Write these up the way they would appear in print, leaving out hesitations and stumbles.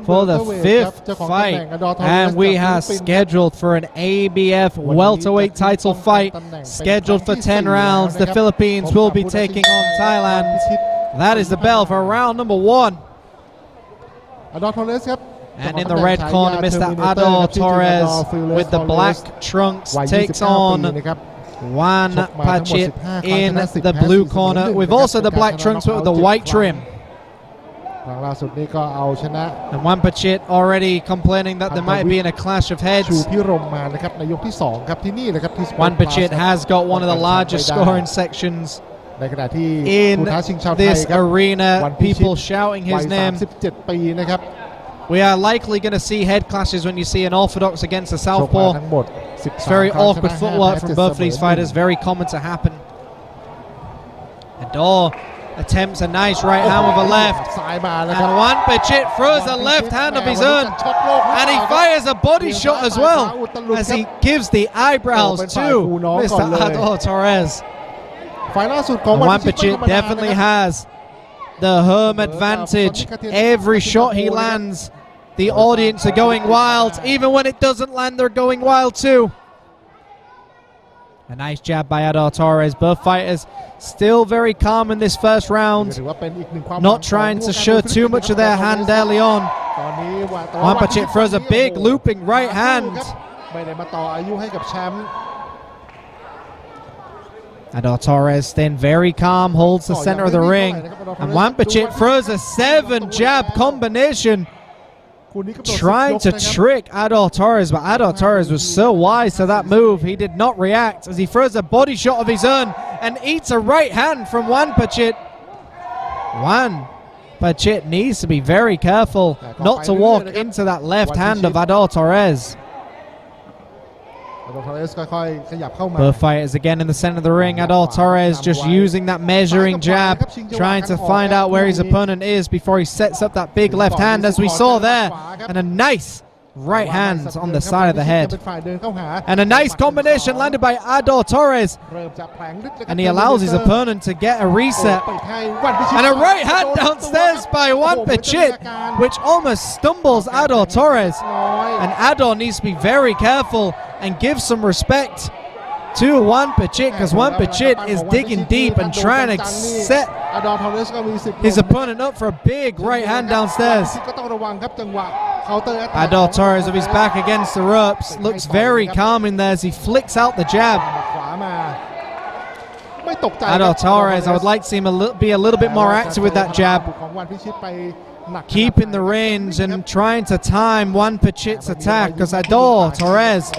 for the 5th fight, and we have scheduled for an ABF welterweight title fight scheduled for 10 rounds. The Philippines will be taking on Thailand. That is the bell for round number 1. And in the red corner, Mr. Ador Torres with the black trunks takes on Wanphichit in the blue corner, with also the black trunks with the white trim. And Wanphichit already complaining that there might be a clash of heads. Wanphichit has got one of the largest scoring sections in this arena, people shouting his name. We are likely going to see head clashes when you see an orthodox against a southpaw. It's very awkward footwork from both of these fighters, very common to happen. Ador attempts a nice right hand with a left, and Wanphichit throws a left hand of his own, and he fires a body shot as well as he gives the eyebrows to Mr. Ador Torres. Wanphichit definitely has the home advantage. Every shot he lands, the audience are going wild. Even when it doesn't land, they're going wild too. A nice jab by Ador Torres. Both fighters still very calm in this first round, not trying to show too much of their hand early on. Wanphichit throws a big looping right hand. Ador Torres staying very calm, holds the center of the ring, and Wanphichit throws a 7-jab combination, trying to trick Ador Torres, but Ador Torres was so wise to that move, he did not react as he throws a body shot of his own and eats a right hand from Wanphichit. Wanphichit needs to be very careful not to walk into that left hand of Ador Torres. Both fighters again in the center of the ring. Ador Torres just using that measuring jab, trying to find out where his opponent is before he sets up that big left hand, as we saw there, and a nice right hand on the side of the head, and a nice combination landed by Ador Torres, and he allows his opponent to get a reset, and a right hand downstairs by Wanphichit, which almost stumbles Ador Torres, and Ador needs to be very careful and give some respect to Wanphichit, because Wanphichit is digging deep and trying to set his opponent up for a big right hand downstairs. Ador Torres with his back against the ropes looks very calm in there as he flicks out the jab. Ador Torres, I would like to see him be a little bit more active with that jab, keeping the range and trying to time Wanphichit's attack, because Ador Torres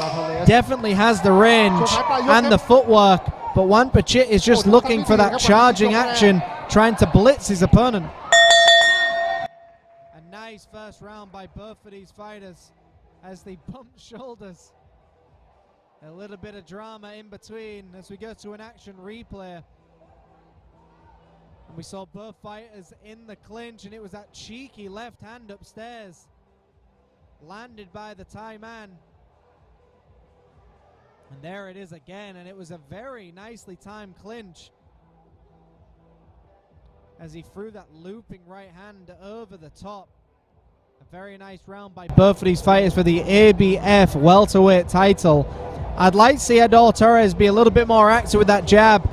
definitely has the range and the footwork, but Wanphichit is just looking for that charging action, trying to blitz his opponent. A nice first round by both of these fighters as they bump shoulders. A little bit of drama in between as we go to an action replay. And we saw both fighters in the clinch, and it was that cheeky left hand upstairs landed by the Thai man. And there it is again, and it was a very nicely timed clinch as he threw that looping right hand over the top. A very nice round by both of these fighters for the ABF welterweight title. I'd like to see Ador Torres be a little bit more active with that jab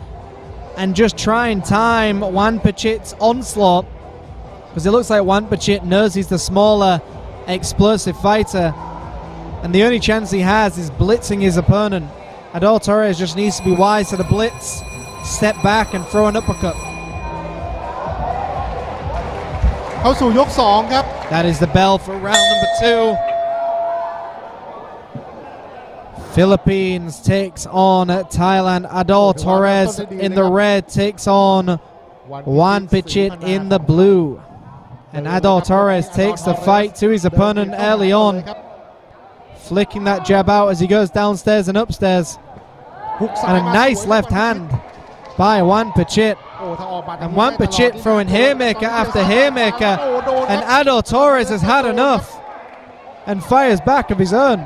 and just try and time Wanphichit's onslaught, because it looks like Wanphichit knows he's the smaller, explosive fighter, and the only chance he has is blitzing his opponent. Ador Torres just needs to be wise to the blitz, step back and throw an uppercut. That is the bell for round number 2. Philippines takes on Thailand. Ador Torres in the red takes on Wanphichit in the blue. And Ador Torres takes the fight to his opponent early on, flicking that jab out as he goes downstairs and upstairs. And a nice left hand by Wanphichit. And Wanphichit throwing haymaker after haymaker. And Ador Torres has had enough and fires back of his own.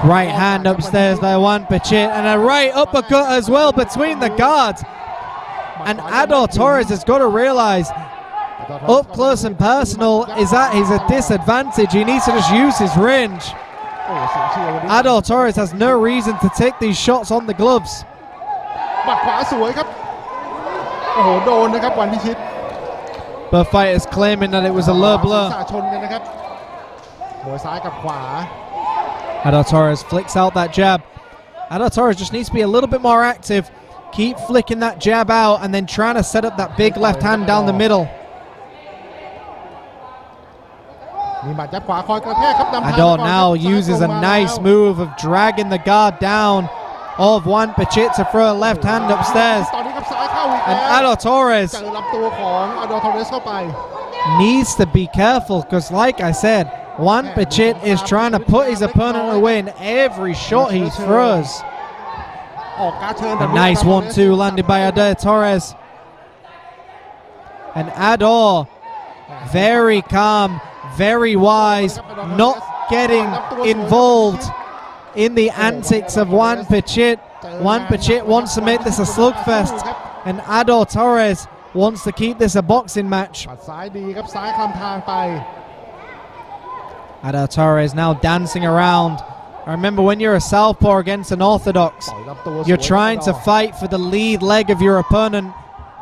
Right hand upstairs by Wanphichit, and a right uppercut as well between the guards. And Ador Torres has got to realize up close and personal is at his disadvantage. He needs to just use his range. Ador Torres has no reason to take these shots on the gloves. Both fighters claiming that it was a low blow. Ador Torres flicks out that jab. Ador Torres just needs to be a little bit more active. Keep flicking that jab out and then trying to set up that big left hand down the middle. Ador now uses a nice move of dragging the guard down of Wanphichit to throw a left hand upstairs. And Ador Torres needs to be careful because, like I said, Wanphichit is trying to put his opponent away in every shot he throws. A nice 1-2 landed by Ador Torres. And Ador, very calm, very wise, not getting involved in the antics of Wanphichit. Wanphichit wants to make this a slugfest, and Ador Torres wants to keep this a boxing match. Ador Torres now dancing around. Remember, when you're a southpaw against an orthodox, you're trying to fight for the lead leg of your opponent.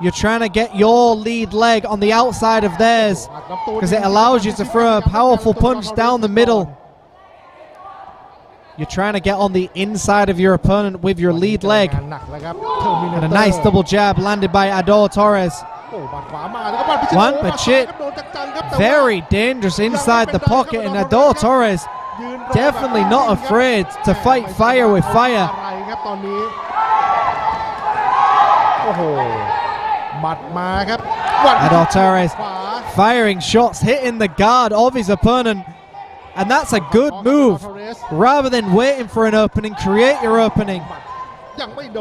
You're trying to get your lead leg on the outside of theirs because it allows you to throw a powerful punch down the middle. You're trying to get on the inside of your opponent with your lead leg. And a nice double jab landed by Ador Torres. Wanphichit very dangerous inside the pocket, and Ador Torres definitely not afraid to fight fire with fire. Ador Torres firing shots, hitting the guard of his opponent, and that's a good move. Rather than waiting for an opening, create your opening.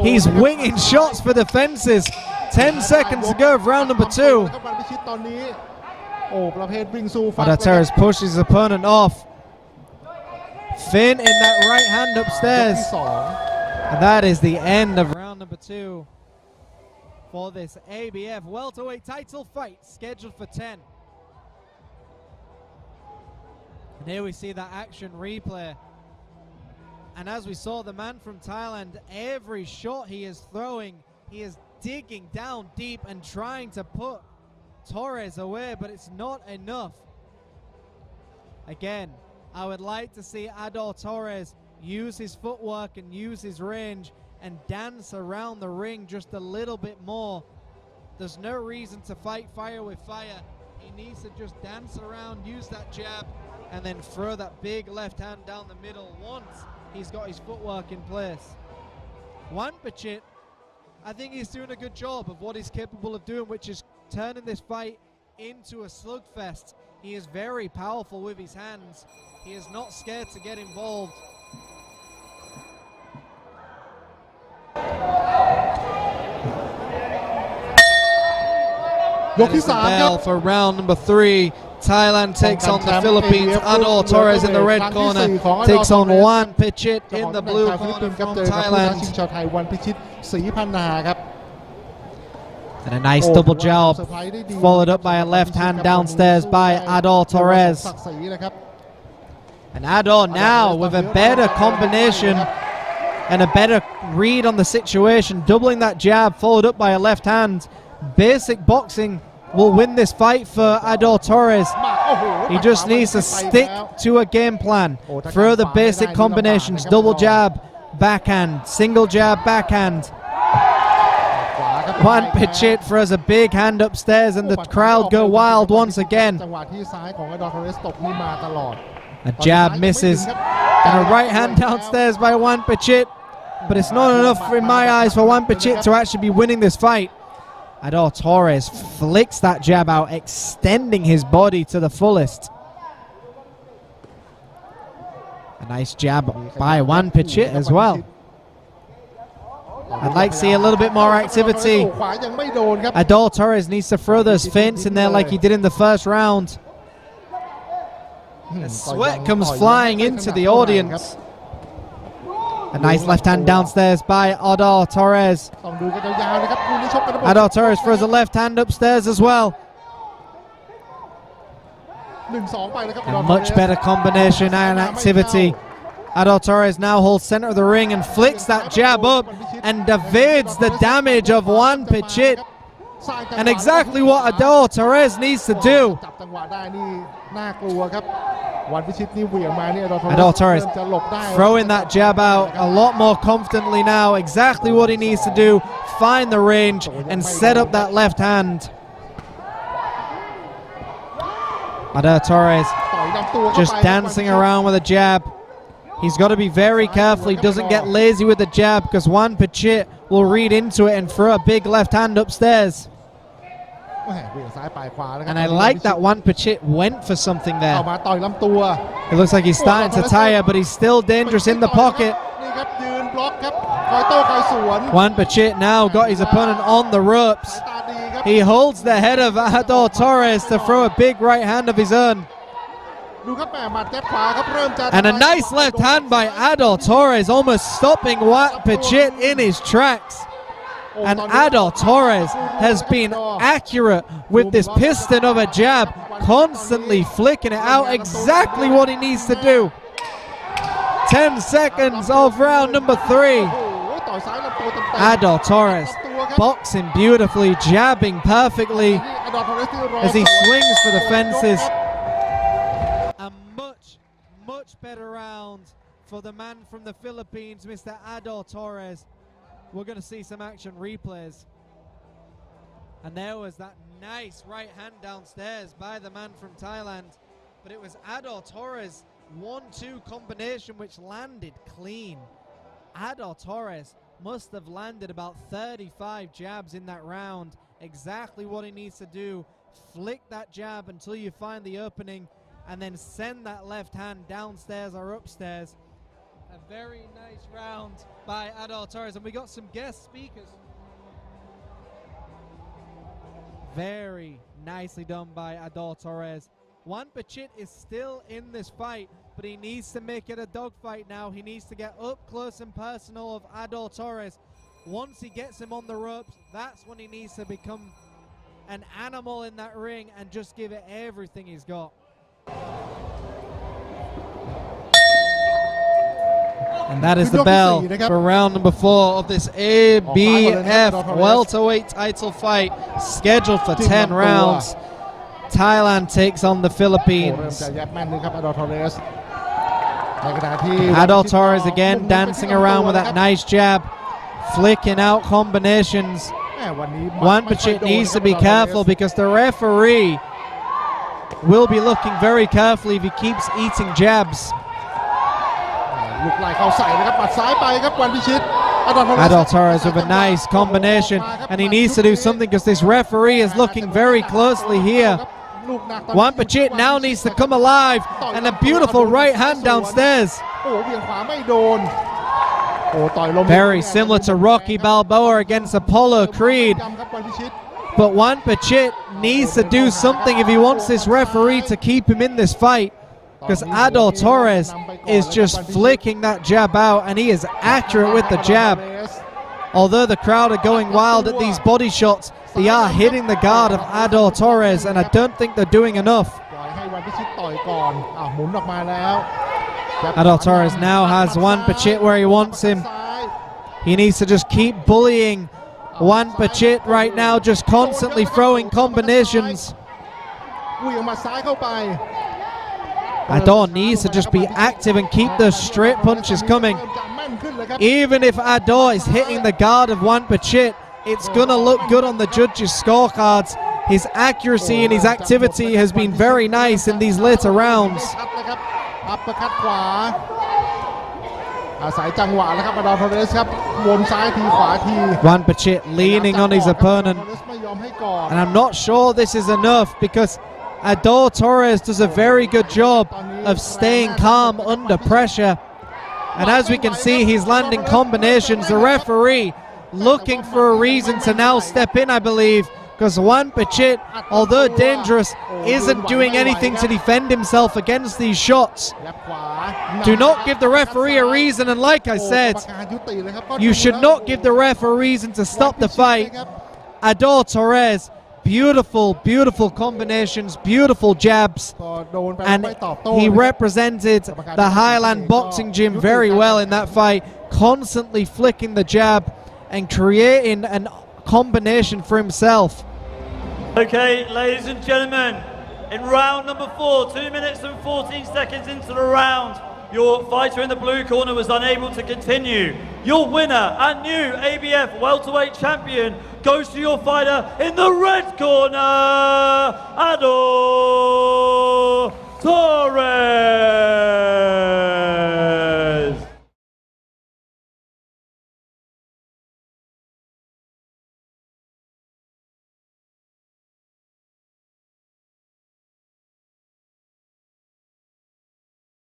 He's winging shots for the fences. 10 seconds to go of round number 2. Ador Torres pushes his opponent off, feinting that right hand upstairs. And that is the end of round number 2 for this ABF welterweight title fight scheduled for 10. And here we see that action replay. And as we saw, the man from Thailand, every shot he is throwing, he is digging down deep and trying to put Torres away, but it's not enough. Again, I would like to see Ador Torres use his footwork and use his range and dance around the ring just a little bit more. There's no reason to fight fire with fire. He needs to just dance around, use that jab, and then throw that big left hand down the middle once he's got his footwork in place. Wanphichit, I think he's doing a good job of what he's capable of doing, which is turning this fight into a slugfest. He is very powerful with his hands. He is not scared to get involved. Bell for round number 3. Thailand takes on the Philippines. Ador Torres in the red corner takes on Wanphichit in the blue corner from Thailand. And a nice double jab followed up by a left hand downstairs by Ador Torres. And Ador now with a better combination and a better read on the situation, doubling that jab followed up by a left hand. Basic boxing will win this fight for Ador Torres. He just needs to stick to a game plan. Throw the basic combinations, double jab, backhand, single jab, backhand. Wanphichit throws a big hand upstairs and the crowd go wild once again. A jab misses and a right hand downstairs by Wanphichit, but it's not enough in my eyes for Wanphichit to actually be winning this fight. Ador Torres flicks that jab out, extending his body to the fullest. A nice jab by Wanphichit as well. I'd like to see a little bit more activity. Ador Torres needs to throw those feints in there like he did in the first round. The sweat comes flying into the audience. A nice left hand downstairs by Ador Torres. Ador Torres throws a left hand upstairs as well. A much better combination and activity. Ador Torres now holds center of the ring and flicks that jab up and evades the damage of Wanphichit. And exactly what Ador Torres needs to do. Ador Torres throwing that jab out a lot more confidently now. Exactly what he needs to do. Find the range and set up that left hand. Ador Torres just dancing around with a jab. He's got to be very careful he doesn't get lazy with the jab, because Wanphichit will read into it and throw a big left hand upstairs. And I like that Wanphichit went for something there. It looks like he's starting to tire, but he's still dangerous in the pocket. Wanphichit now got his opponent on the ropes. He holds the head of Ador Torres to throw a big right hand of his own. And a nice left hand by Ador Torres, almost stopping Wanphichit in his tracks. And Ador Torres has been accurate with this piston of a jab, constantly flicking it out, exactly what he needs to do. 10 seconds of round number 3. Ador Torres boxing beautifully, jabbing perfectly as he swings for the fences. A much better round for the man from the Philippines, Mr. Ador Torres. We're going to see some action replays. And there was that nice right hand downstairs by the man from Thailand. But it was Ador Torres' 1-2 combination which landed clean. Ador Torres must have landed about 35 jabs in that round. Exactly what he needs to do. Flick that jab until you find the opening, and then send that left hand downstairs or upstairs. A very nice round by Ador Torres, and we got some guest speakers. Very nicely done by Ador Torres. Wanphichit is still in this fight, but he needs to make it a dogfight now. He needs to get up close and personal of Ador Torres. Once he gets him on the ropes, that's when he needs to become an animal in that ring and just give it everything he's got. And that is the bell for round number 4 of this ABF Welterweight title fight, scheduled for 10 rounds. Thailand takes on the Philippines. Ador Torres again dancing around with that nice jab, flicking out combinations. Wanphichit needs to be careful because the referee will be looking very carefully if he keeps eating jabs. Ador Torres with a nice combination, and he needs to do something because this referee is looking very closely here. Wanphichit now needs to come alive, and a beautiful right hand downstairs. Very similar to Rocky Balboa against Apollo Creed. But Wanphichit needs to do something if he wants this referee to keep him in this fight, because Ador Torres is just flicking that jab out, and he is accurate with the jab. Although the crowd are going wild at these body shots, they are hitting the guard of Ador Torres, and I don't think they're doing enough. Ador Torres now has Wanphichit where he wants him. He needs to just keep bullying Wanphichit right now, just constantly throwing combinations. Ador needs to just be active and keep those straight punches coming. Even if Ador is hitting the guard of Wanphichit, it's going to look good on the judges' scorecards. His accuracy and his activity has been very nice in these later rounds. Wanphichit leaning on his opponent, and I'm not sure this is enough because Ador Torres does a very good job of staying calm under pressure, and as we can see, he's landing combinations. The referee looking for a reason to now step in, I believe, because Wanphichit, although dangerous, isn't doing anything to defend himself against these shots. Do not give the referee a reason, and like I said, you should not give the ref a reason to stop the fight. Ador Torres, beautiful, beautiful combinations, beautiful jabs, and he represented the Highland boxing gym very well in that fight, constantly flicking the jab and creating a combination for himself. Okay, ladies and gentlemen, in round number 4, 2 minutes and 14 seconds into the round, your fighter in the blue corner was unable to continue. Your winner and new ABF Welterweight champion goes to your fighter in the red corner, Ador Torres.